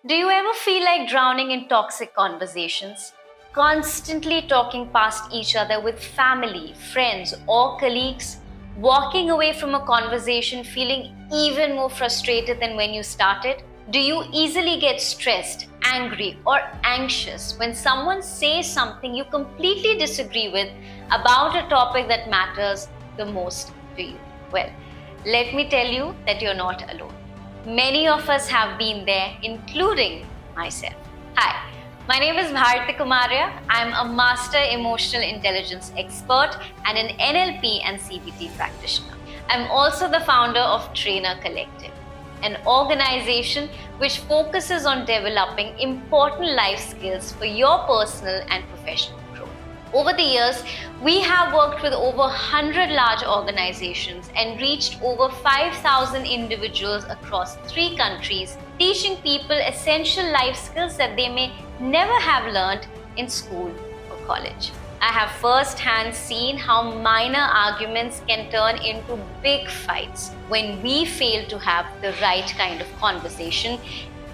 Do you ever feel like drowning in toxic conversations? Constantly talking past each other with family, friends, or colleagues? Walking away from a conversation feeling even more frustrated than when you started? Do you easily get stressed, angry, or anxious when someone says something you completely disagree with about a topic that matters the most to you? Well, let me tell you that you're not alone. Many of us have been there, including myself. Hi, my name is Bharati Kumaria. I'm a master emotional intelligence expert and an NLP and CBT practitioner. I'm also the founder of Trainer Collective, an organization which focuses on developing important life skills for your personal and professional growth. Over the years, we have worked with over 100 large organizations and reached over 5,000 individuals across 3 countries, teaching people essential life skills that they may never have learned in school or college. I have firsthand seen how minor arguments can turn into big fights when we fail to have the right kind of conversation.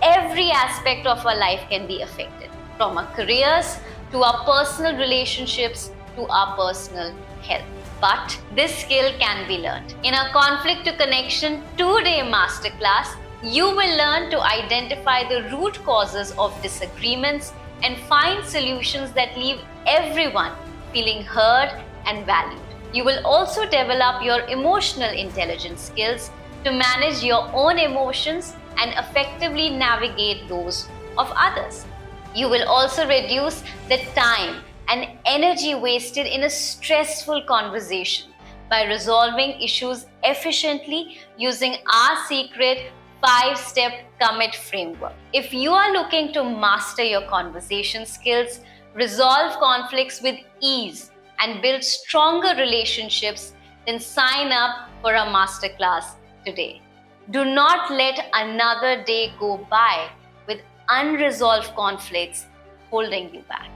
Every aspect of our life can be affected, from our careers to our personal relationships to our personal health. But this skill can be learned. In our Conflict to Connection 2-day masterclass, you will learn to identify the root causes of disagreements and find solutions that leave everyone feeling heard and valued. You will also develop your emotional intelligence skills to manage your own emotions and effectively navigate those of others. You will also reduce the time and energy wasted in a stressful conversation by resolving issues efficiently using our secret 5-step commit framework. If you are looking to master your conversation skills, resolve conflicts with ease, and build stronger relationships, then sign up for a masterclass today. Do not let another day go by with unresolved conflicts holding you back.